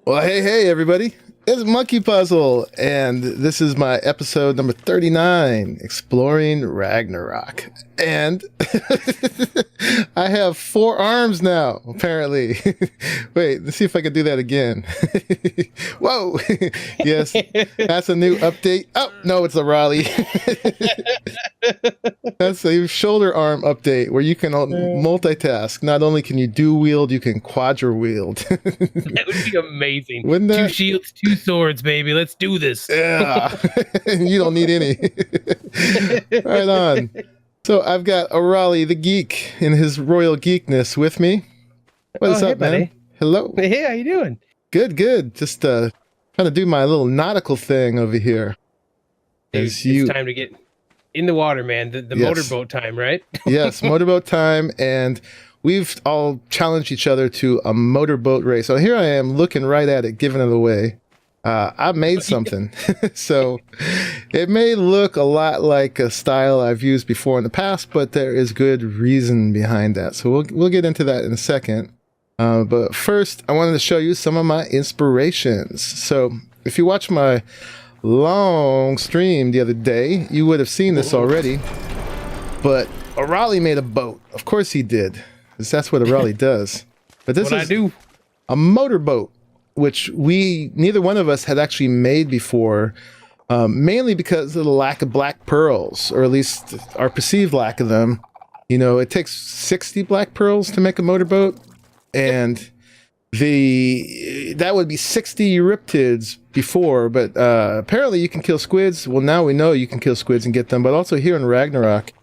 Well, hey, everybody. It's MonkeyPuzzle, and this is my episode number 39, Exploring Ragnarok. And I have 4 arms now, apparently. Wait, let's see if I can do that again. Whoa! Yes, that's a new update. Oh, no, it's Arahli. That's a shoulder arm update where you can multitask. Not only can you dual wield, you can quadra wield. That would be amazing. Wouldn't that? 2 shields, 2 swords, baby. Let's do this. Yeah. You don't need any. Right on. So I've got Arahli the Geek in his royal geekness with me. What's up, man? Buddy. Hello. Hey, how you doing? Good. Just trying to do my little nautical thing over here. Dude, it's time to get in the water, man. The Yes. motorboat time, right? Yes, motorboat time, and we've all challenged each other to a motorboat race. So here I am looking right at it, giving it away. I made something. So it may look a lot like a style I've used before in the past, but there is good reason behind that. So we'll get into that in a second. But first, I wanted to show you some of my inspirations. So if you watch my long stream the other day, you would have seen this already. But Arahli made a boat. Of course he did, because that's what Arahli does. But this is a motorboat, which neither one of us had actually made before, mainly because of the lack of black pearls, or at least our perceived lack of them. You know, it takes 60 black pearls to make a motorboat, and that would be 60 Euryptids before, but apparently you can kill squids. Well, now we know you can kill squids and get them, but also here in Ragnarok,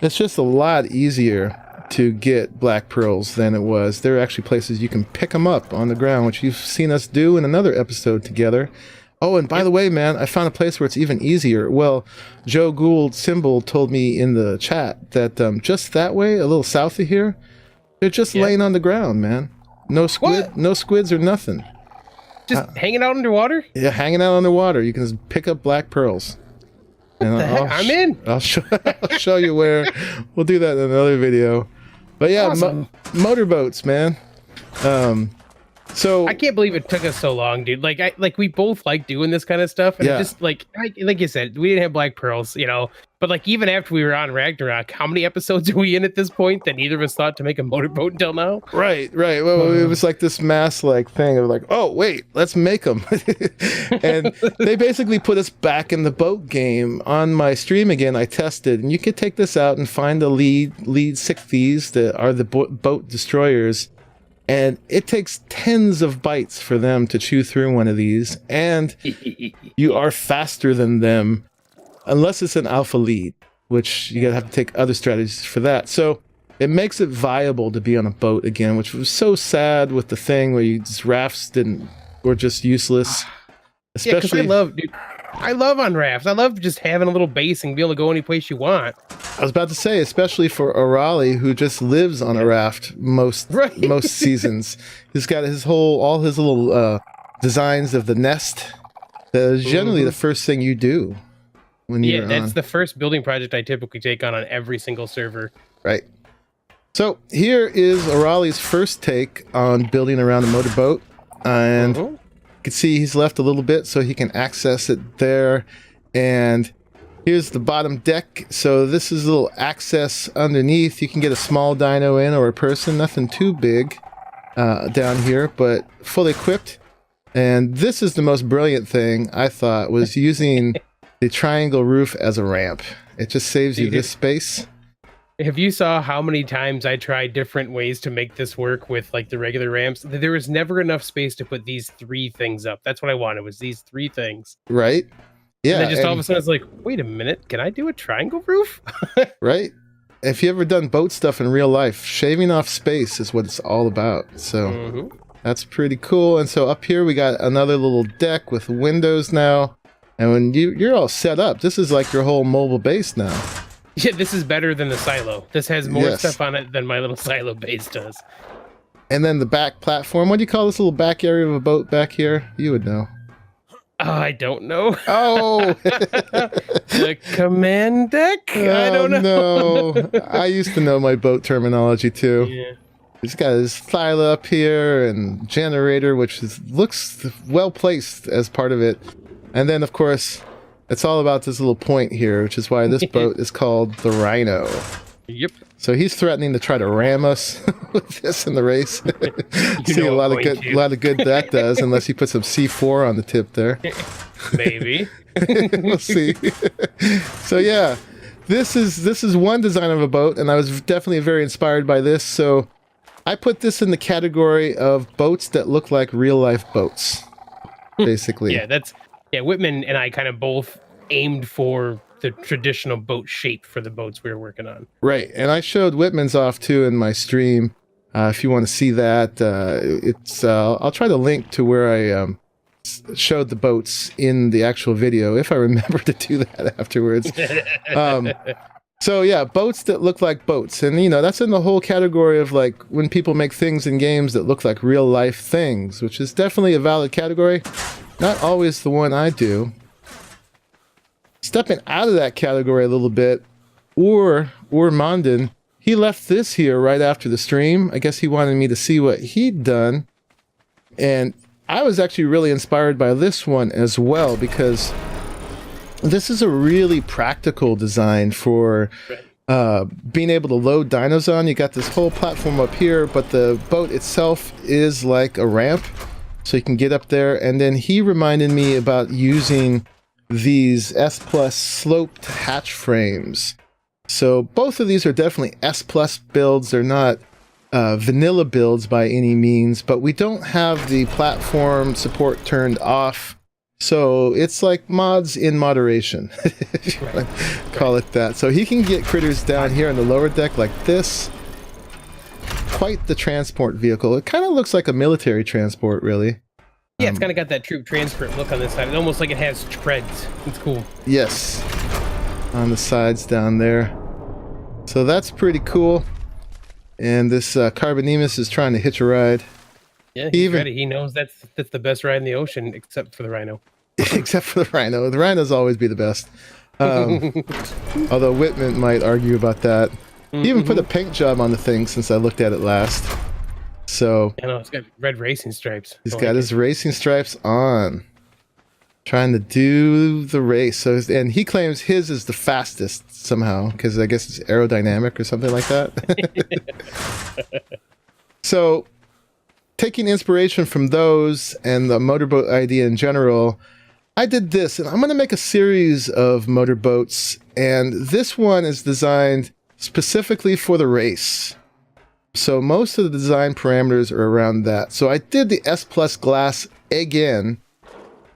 it's just a lot easier to get black pearls than it was. There are actually places you can pick them up on the ground, which you've seen us do in another episode together. Oh, and by the way, man, I found a place where it's even easier. Well, Joe Gould Symbol told me in the chat that just that way, a little south of here, they're just laying on the ground, man. No squids or nothing. Just hanging out underwater? Yeah, hanging out underwater. You can just pick up black pearls. And I'm in. I'll show you where. We'll do that in another video. But yeah, awesome. Motorboats, man. So I can't believe it took us so long, dude. Like we both like doing this kind of stuff, and it just like you said, we didn't have black pearls, you know. But like even after we were on Ragnarok, how many episodes are we in at this point that neither of us thought to make a motorboat until now? Right. Well, it was like this mass thing of like, oh wait, let's make them. And they basically put us back in the boat game. On my stream again, I tested, and you could take this out and find the leedsichthys that are the boat destroyers. And it takes tens of bytes for them to chew through one of these, and you are faster than them, unless it's an alpha lead, which you gotta have to take other strategies for that. So it makes it viable to be on a boat again, which was so sad with the thing where rafts were just useless. Especially, I love on rafts. I love just having a little base and be able to go any place you want. I was about to say, especially for Arahli, who just lives on a raft most seasons. He's got all his little designs of the nest. That is generally the first thing you do when you're that's the first building project I typically take on every single server. Right. So here is Arahli's first take on building around a motorboat, and you can see he's left a little bit so he can access it there. And here's the bottom deck. So this is a little access underneath. You can get a small dino in or a person, nothing too big down here, but fully equipped. And this is the most brilliant thing I thought, was using the triangle roof as a ramp. It just saves you this space. If you saw how many times I tried different ways to make this work with like the regular ramps, there was never enough space to put these 3 things up. That's what I wanted, was these 3 things. Right. Yeah. And then just all of a sudden it's like, wait a minute, can I do a triangle roof? Right. If you ever done boat stuff in real life, shaving off space is what it's all about. So that's pretty cool. And so up here we got another little deck with windows now. And when you're all set up, this is like your whole mobile base now. Yeah, this is better than the silo. This has more stuff on it than my little silo base does. And then the back platform. What do you call this little back area of a boat back here? You would know. I don't know. Oh! The command deck? I don't know. No. I used to know my boat terminology too. Yeah. He's got his silo up here and generator, which looks well placed as part of it. And then, of course, it's all about this little point here, which is why this boat is called the Rhino. Yep. So he's threatening to try to ram us with this in the race. See a lot of good that does, unless he puts some C4 on the tip there. Maybe. We'll see. So yeah, this is one design of a boat, and I was definitely very inspired by this. So I put this in the category of boats that look like real life boats, basically. Yeah, Witman and I kind of both aimed for the traditional boat shape for the boats we were working on. Right, and I showed Witman's off too in my stream. If you want to see that, I'll try to link to where I showed the boats in the actual video, if I remember to do that afterwards. So yeah, boats that look like boats, and that's in the whole category of like when people make things in games that look like real life things, which is definitely a valid category. Not always the one I do. Stepping out of that category a little bit, or Mondin, he left this here right after the stream. I guess he wanted me to see what he'd done, and I was actually really inspired by this one as well, because this is a really practical design for being able to load dinos on. You got this whole platform up here, but the boat itself is like a ramp, so you can get up there. And then he reminded me about using these S Plus sloped hatch frames. So both of these are definitely S Plus builds. They're not vanilla builds by any means, but we don't have the platform support turned off. So it's like mods in moderation, if you want to call it that. So he can get critters down here on the lower deck like this. Quite the transport vehicle. It kind of looks like a military transport, really. Yeah, it's kind of got that troop transport look on this side. It's almost like it has treads. It's cool. Yes, on the sides down there. So that's pretty cool. And this Carbonemus is trying to hitch a ride. Yeah, he's ready. He knows that's the best ride in the ocean, except for the Rhino. Except for the Rhino. The Rhinos always be the best. Although Witman might argue about that. He even put a paint job on the thing since I looked at it last. So I know, it's got red racing stripes. He's got his racing stripes on. Trying to do the race. So, and he claims his is the fastest somehow, because I guess it's aerodynamic or something like that. So, taking inspiration from those and the motorboat idea in general, I did this, and I'm going to make a series of motorboats, and this one is designed specifically for the race. So most of the design parameters are around that. So I did the S Plus glass again.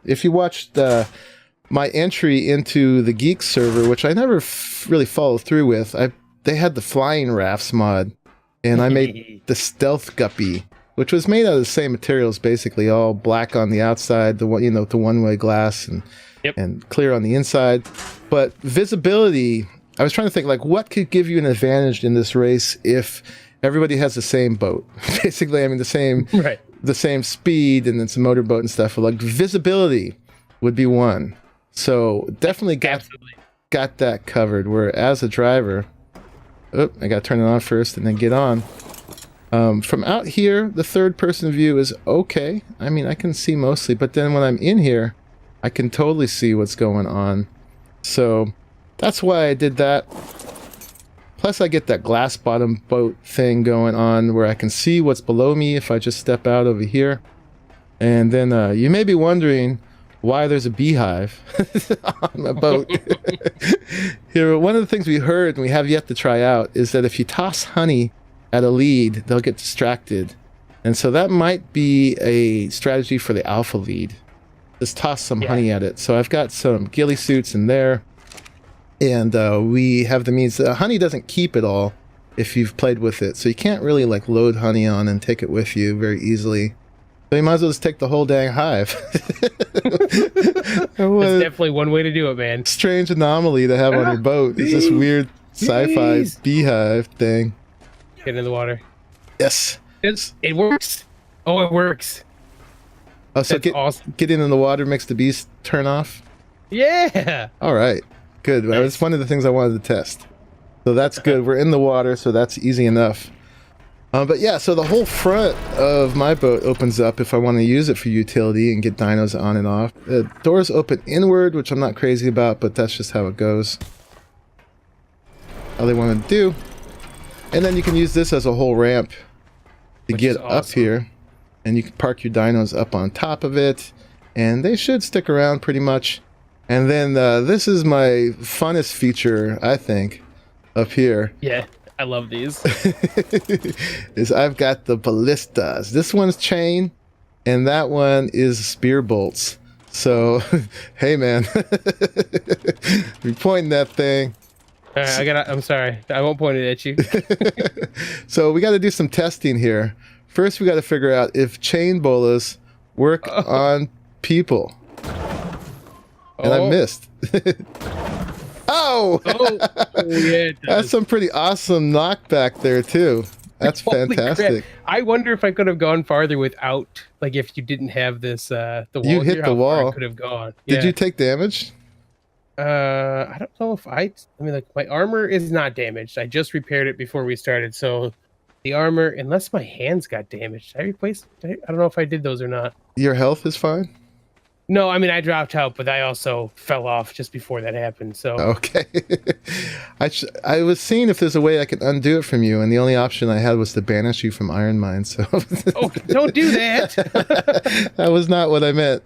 If you watched my entry into the Geek server, which I never really followed through with, they had the Flying Rafts mod, and I made the Stealth Guppy, which was made out of the same materials, basically, all black on the outside, the one-way glass, and clear on the inside. But visibility, I was trying to think, like, what could give you an advantage in this race if everybody has the same boat? Basically, I mean, the same speed, and it's a motorboat and stuff. But like, visibility would be one. So definitely got that covered. Where as a driver, I got to turn it on first and then get on. From out here, the third-person view is okay. I mean, I can see mostly, but then when I'm in here, I can totally see what's going on. So that's why I did that. Plus, I get that glass bottom boat thing going on where I can see what's below me if I just step out over here. And then you may be wondering why there's a beehive on my boat. Here, one of the things we heard and we have yet to try out is that if you toss honey at a lead, they'll get distracted. And so that might be a strategy for the alpha lead. Just toss some honey at it. So I've got some ghillie suits in there. And we have the means. Honey doesn't keep it all if you've played with it. So you can't really like load honey on and take it with you very easily. So you might as well just take the whole dang hive. It's definitely one way to do it, man. Strange anomaly to have on your boat. Is this weird sci-fi beehive thing. Get in the water. Yes. It works. Oh, it works. Oh, so awesome. Getting in the water makes the bees turn off? Yeah. All right. Good. Nice. That's one of the things I wanted to test. So that's good. We're in the water, so that's easy enough. But yeah, so the whole front of my boat opens up if I want to use it for utility and get dynos on and off. The doors open inward, which I'm not crazy about, but that's just how it goes. All they want to do. And then you can use this as a whole ramp to get up here. And you can park your dynos up on top of it. And they should stick around pretty much. And then this is my funnest feature, I think, up here. Yeah. I love these. Is I've got the balistas. This one's chain, and that one is spear bolts. So, hey man, you're pointing that thing. All right, I'm sorry, I won't point it at you. So we got to do some testing here. First, we got to figure out if chain bolas work on people. And I missed. Oh! Yeah, that's some pretty awesome knockback there too. That's fantastic. I wonder if I could have gone farther without, like, if you didn't have this. The wall. You hit the wall. I could have gone. Did you take damage? I don't know if I mean, like, my armor is not damaged. I just repaired it before we started, so the armor, unless my hands got damaged, I don't know if I did those or not. Your health is fine. No, I mean, I dropped out, but I also fell off just before that happened, so... Okay. I was seeing if there's a way I could undo it from you, and the only option I had was to banish you from IronMine, so... Oh, don't do that! That was not what I meant.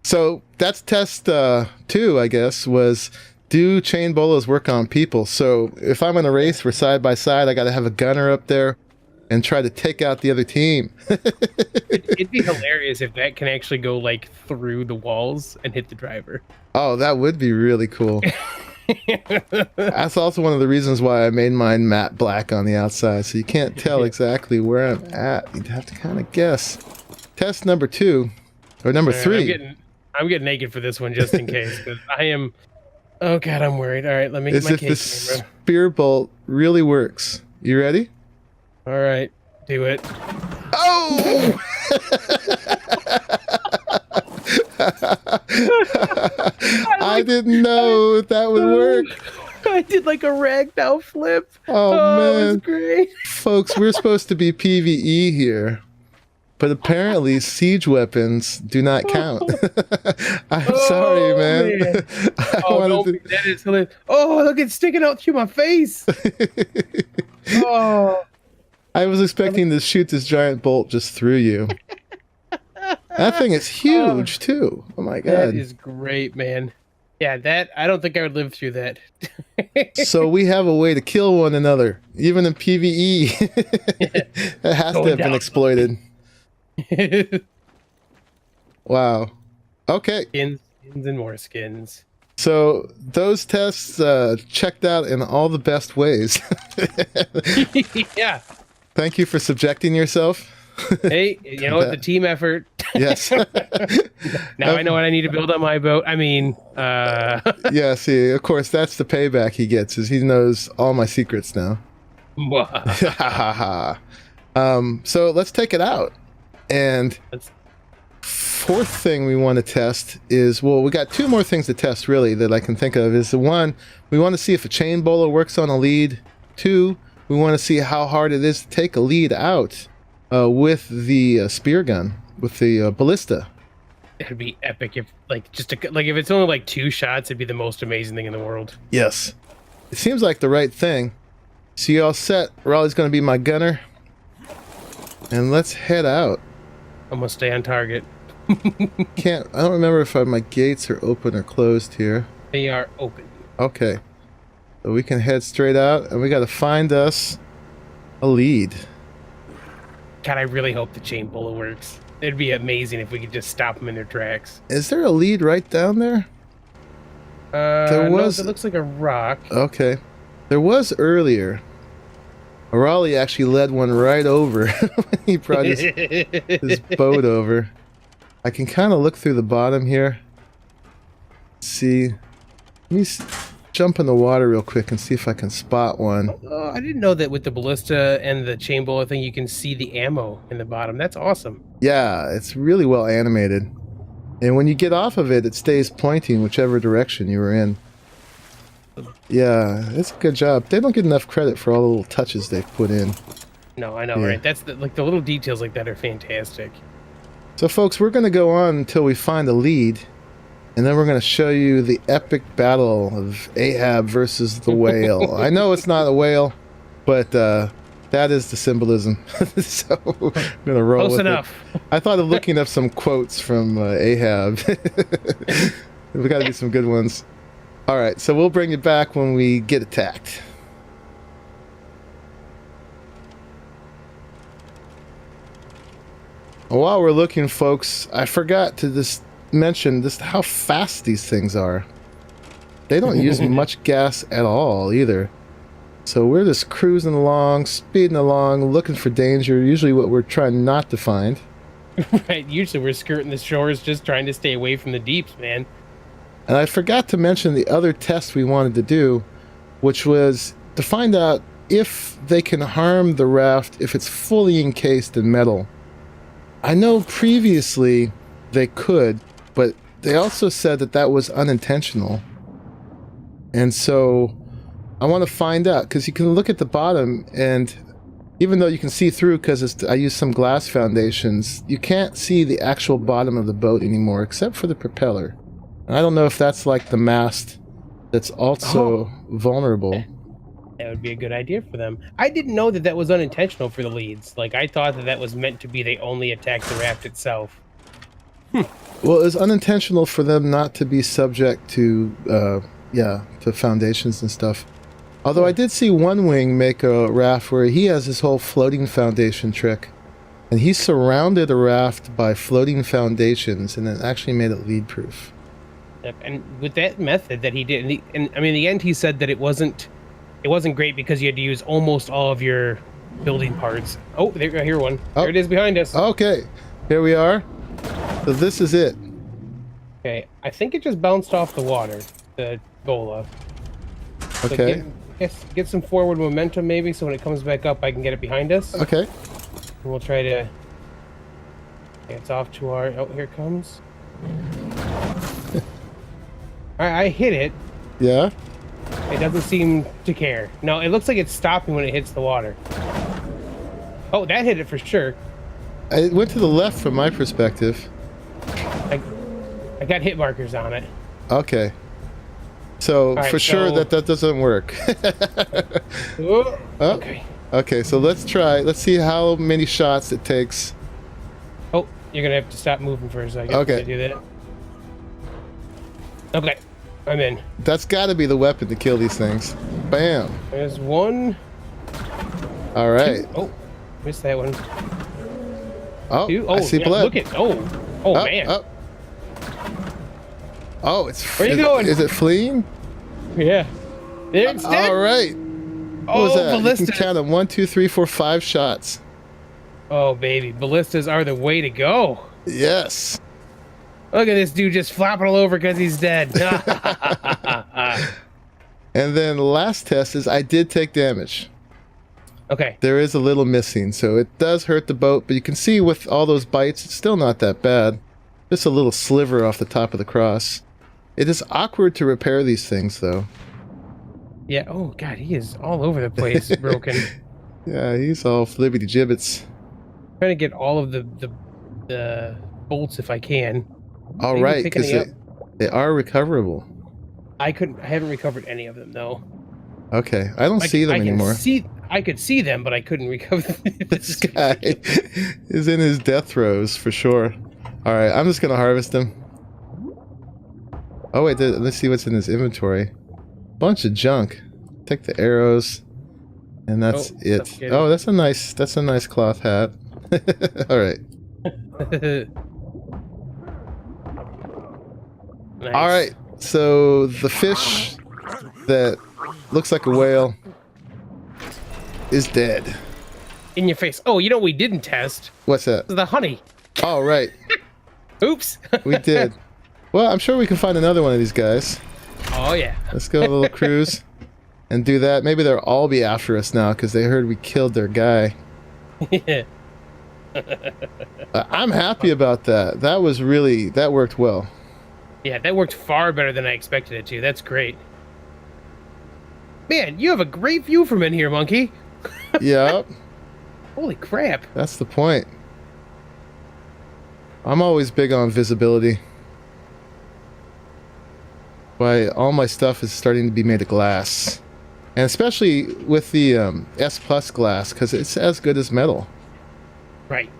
So, that's test 2, I guess, was... Do chain bolas work on people? So, if I'm in a race, we're side by side, I gotta have a gunner up there and try to take out the other team. It'd be hilarious if that can actually go, like, through the walls and hit the driver. Oh, that would be really cool. That's also one of the reasons why I made mine matte black on the outside, so you can't tell exactly where I'm at. You'd have to kind of guess. Test number 2, or number 3. I'm getting naked for this one just in case, because I am... Oh, God, I'm worried. All right, let me get my if the spear bolt really works. You ready? All right, do it. Oh! I didn't know that would work. I did like a ragdoll flip. Oh man, that was great. Folks, we're supposed to be PvE here, but apparently siege weapons do not count. I'm sorry, man. That is hilarious. Oh, look, it's sticking out through my face. Oh. I was expecting to shoot this giant bolt just through you. That thing is huge, too. Oh my god. That is great, man. Yeah, I don't think I would live through that. So we have a way to kill one another, even in PvE. That has to have been exploited. Wow. Okay. Skins and more skins. So those tests checked out in all the best ways. Yeah. Thank you for subjecting yourself. Hey, you know what? The team effort. Yes. Now I know what I need to build on my boat. I mean, yeah, see, of course, that's the payback he gets, is he knows all my secrets now. So let's take it out. And fourth thing we want to test is, well, we got 2 more things to test, really, that I can think of. Is the 1, we want to see if a chain bola works on a lead. 2, we want to see how hard it is to take a lead out with the spear gun, with the ballista. It'd be epic if, like, if it's only like 2 shots, it'd be the most amazing thing in the world. Yes. It seems like the right thing. So you all set? Raleigh's going to be my gunner. And let's head out. I'm going to stay on target. I don't remember if my gates are open or closed here. They are open. Okay. So we can head straight out, and we got to find us a lead. God, I really hope the chain bola works. It'd be amazing if we could just stop them in their tracks. Is there a lead right down there? There was. No, it looks like a rock. Okay. There was earlier. Raleigh actually led one right over when he brought his boat over. I can kind of look through the bottom here. See. Let me jump in the water real quick and see if I can spot one. Oh, I didn't know that with the ballista and the chain bola thing, you can see the ammo in the bottom. That's awesome. Yeah, it's really well animated. And when you get off of it, it stays pointing whichever direction you were in. Yeah, it's a good job. They don't get enough credit for all the little touches they've put in. No, I know, Yeah. right? That's the little details like that are fantastic. So, folks, we're going to go on until we find a lead, and then we're going to show you the epic battle of Ahab versus the whale. I know it's not a whale, but that is the symbolism. So we're going to roll Close with enough. it. I thought of looking up some quotes from Ahab. We got to be some good ones. All right, so we'll bring you back when we get attacked. While we're looking, folks, I forgot to just mention just how fast these things are. They don't use much gas at all either. So we're just cruising along, speeding along, looking for danger, usually what we're trying not to find. Right, usually we're skirting the shores just trying to stay away from the deeps, man. And I forgot to mention the other test we wanted to do, which was to find out if they can harm the raft if it's fully encased in metal. I know previously they could, but they also said that that was unintentional. And so I want to find out, because you can look at the bottom, and even though you can see through because I used some glass foundations, you can't see the actual bottom of the boat anymore except for the propeller. And I don't know if that's like the mast that's also vulnerable. That would be a good idea for them. I didn't know that that was unintentional for the leads. Like, I thought that that was meant to be they only attacked the raft itself. Well, it's unintentional for them not to be subject to, to foundations and stuff. Although I did see One Wing make a raft where he has his whole floating foundation trick. And he surrounded a raft by floating foundations and it actually made it lead-proof. And with that method that he did, and I mean, in the end, he said that it wasn't great because you had to use almost all of your building parts. Oh, there, I hear one. Oh. There it is behind us. Okay, here we are. So this is it. Okay, I think it just bounced off the water, the bola. So Okay. get some forward momentum maybe, so when it comes back up, I can get it behind us. Okay. And we'll try to... Okay, it's off to our... Oh, here it comes. I hit it. Yeah. It doesn't seem to care. No, it looks like it's stopping when it hits the water. Oh, that hit it for sure. It went to the left from my perspective. I got hit markers on it. Okay. So All right, for sure so- that doesn't work. Oh, Oh. okay. Okay, so let's try. Let's see how many shots it takes. Oh, you're gonna have to stop moving for a second. Okay. To do that. Okay, I'm in. That's got to be the weapon to kill these things. Bam. There's one. All right. Two. Oh, missed that one. Oh, Two. I see yeah, blood. Look at. Oh, Oh, man. oh. Oh, it's. Where you is it- going? Is it fleeing? Yeah. There it's dead. All right. What was Oh, that? You ballistas. can count them 1, 2, 3, 4, 5 shots. Oh, baby, ballistas are the way to go. Yes. Look at this dude just flopping all over because he's dead. And then the last test is I did take damage. Okay. There is a little missing, so it does hurt the boat, but you can see with all those bites, it's still not that bad. Just a little sliver off the top of the cross. It is awkward to repair these things, though. Yeah. Oh God, he is all over the place, broken. Yeah, he's all flibbity gibbets. Trying to get all of the bolts if I can. All Maybe right, pick because any they are recoverable. I haven't recovered any of them though. Okay, I don't see them anymore. I could see them, but I couldn't recover them. This guy is in his death throes for sure. All right, I'm just gonna harvest him. Oh wait, let's see what's in his inventory. Bunch of junk. Take the arrows, and that's it. stuff getting- Oh, that's a nice cloth hat. All right. Nice. All right. So the fish that looks like a whale is dead. In your face. Oh, you know what we didn't test? What's that? The honey. Oh, right. Oops. We did. Well, I'm sure we can find another one of these guys. Oh yeah. Let's go a little cruise and do that. Maybe they'll all be after us now because they heard we killed their guy. Yeah. I'm happy about that. That worked well. Yeah, that worked far better than I expected it to. That's great. Man, you have a great view from in here, Monkey. Yep. Holy crap. That's the point. I'm always big on visibility. Why all my stuff is starting to be made of glass. And especially with the S Plus glass, because it's as good as metal. Right.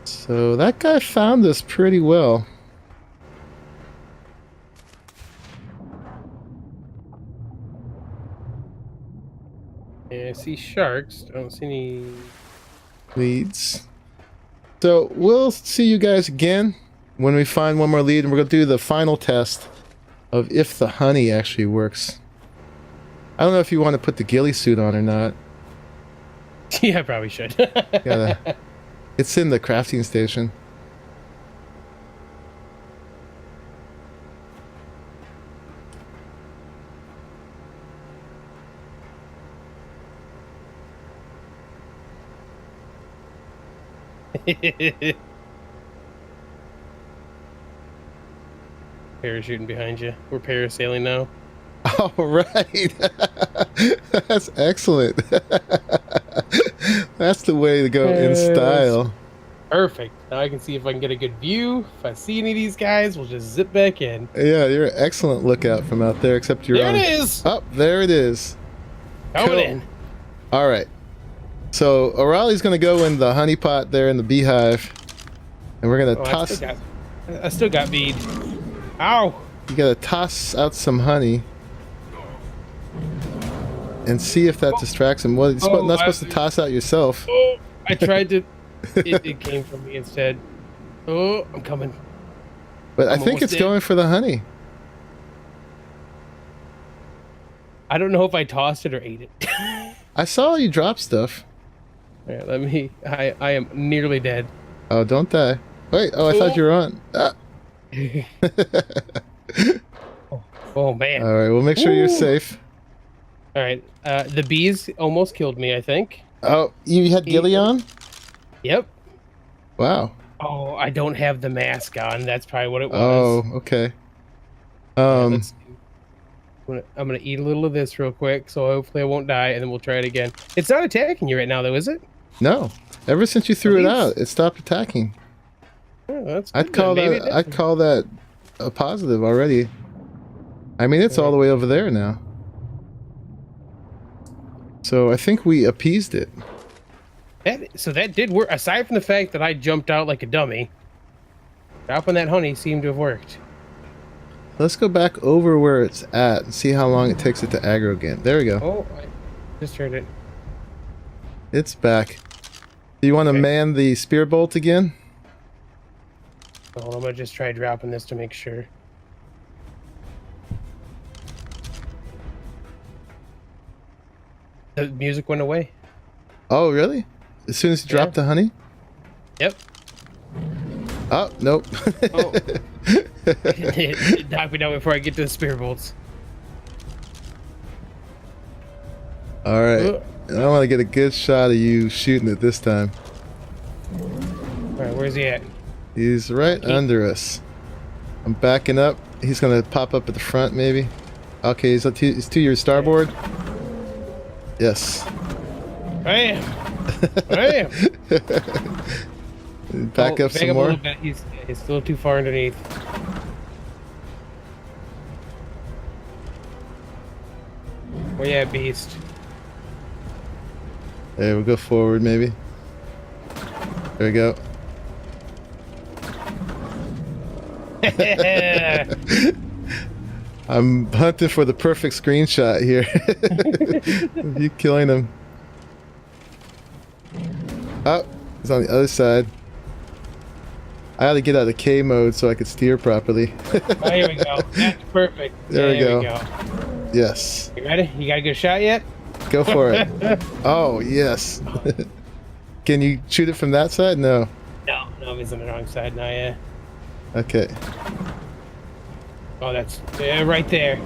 So that guy found us pretty well. Yeah, I see sharks. I don't see any leads. So we'll see you guys again when we find one more lead, and we're going to do the final test of if the honey actually works. I don't know if you want to put the ghillie suit on or not. Yeah, I probably should. It's in the crafting station. Parachuting behind you. We're parasailing now. All right. That's excellent. That's the way to go in style. Perfect. Now I can see if I can get a good view. If I see any of these guys, we'll just zip back in. Yeah, you're an excellent lookout from out there, except you're there on... it is! Oh, there it is. Coming in. All right. So Arahli's going to go in the honey pot there in the beehive. And we're going to toss... I still got bead. Ow! You got to toss out some honey. And see if that distracts him. Well, you're not supposed to toss out yourself. Oh, I tried to... it came from me instead. Oh, I'm coming. But I think it's going for the honey. I don't know if I tossed it or ate it. I saw you drop stuff. Yeah, let me... I am nearly dead. Oh, don't die. Wait, I thought you were on. Ah. Oh, man. All right, we'll make sure you're safe. All right, the bees almost killed me, I think. Oh, you had ghillie on? Yep. Wow. Oh, I don't have the mask on. That's probably what it was. Oh, okay. I'm gonna eat a little of this real quick, so hopefully I won't die, and then we'll try it again. It's not attacking you right now, though, is it? No. Ever since you threw it out, it stopped attacking. Oh, that's good. I'd call that a positive already. I mean, it's all the way over there now. So I think we appeased it. So that did work. Aside from the fact that I jumped out like a dummy, dropping that honey seemed to have worked. Let's go back over where it's at and see how long it takes it to aggro again. There we go. Oh, I just heard it. It's back. Do you want to man the spear bolt again? Oh, I'm gonna just try dropping this to make sure. The music went away. Oh, really? As soon as you dropped the honey? Yep. Oh, nope. Oh. Knock me down before I get to the spear bolts. All right. I want to get a good shot of you shooting it this time. All right, where's he at? He's right under us. I'm backing up. He's going to pop up at the front, maybe. Okay, he's to your starboard. Yes. Bam! Bam! Back up some more. He's still too far underneath. Where you at, beast? There, we'll go forward, maybe. There we go. I'm hunting for the perfect screenshot here. You killing him. Oh, he's on the other side. I had to get out of K mode so I could steer properly. Oh, here we go. That's perfect. There we go. Yes. You ready? You got a good shot yet? Go for it. Oh, yes. Can you shoot it from that side? No. No, he's on the wrong side now, yeah. Okay. Oh, that's right there.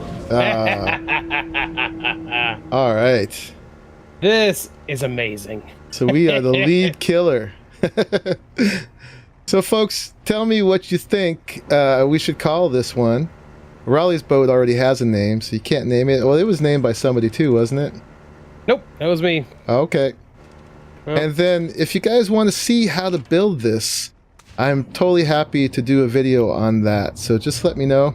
All right. This is amazing. So we are the lead killer. So folks, tell me what you think we should call this one. Raleigh's boat already has a name, so you can't name it. Well, it was named by somebody too, wasn't it? Nope, that was me. Okay. Well, And then if you guys want to see how to build this, I'm totally happy to do a video on that. So just let me know.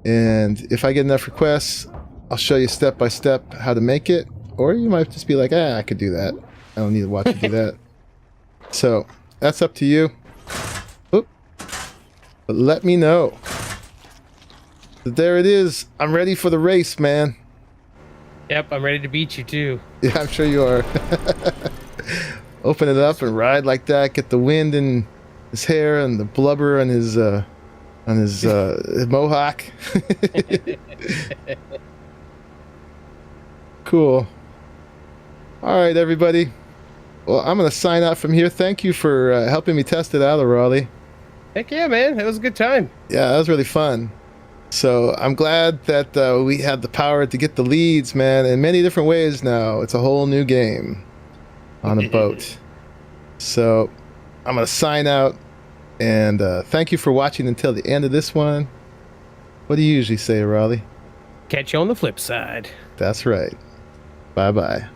And if I get enough requests, I'll show you step by step how to make it. Or you might just be like, I could do that. I don't need to watch you do that. So that's up to you. Oop. But let me know. But there it is. I'm ready for the race, man. yep, I'm ready to beat you too. Yeah, I'm sure you are. Open it up and ride like that. Get the wind in his hair and the blubber on his mohawk. Cool. All right, everybody. Well, I'm gonna sign out from here. Thank you for helping me test it out, Arahli. Heck yeah, man, that was a good time. Yeah, that was really fun. So I'm glad that we had the power to get the leads, man, in many different ways now. It's a whole new game on a boat. So I'm going to sign out, and thank you for watching until the end of this one. What do you usually say, Arahli? Catch you on the flip side. That's right. Bye-bye.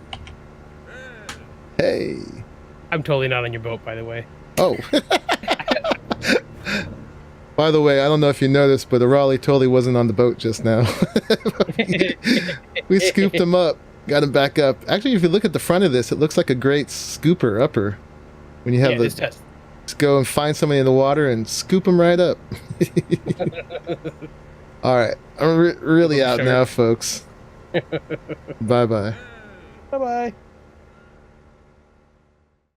Hey. I'm totally not on your boat, by the way. Oh. By the way, I don't know if you noticed, but Arahli totally wasn't on the boat just now. We scooped him up, got him back up. Actually, if you look at the front of this, it looks like a great scooper upper. When you have just go and find somebody in the water and scoop them right up. All right, I'm really out now, folks. Bye-bye. Bye-bye.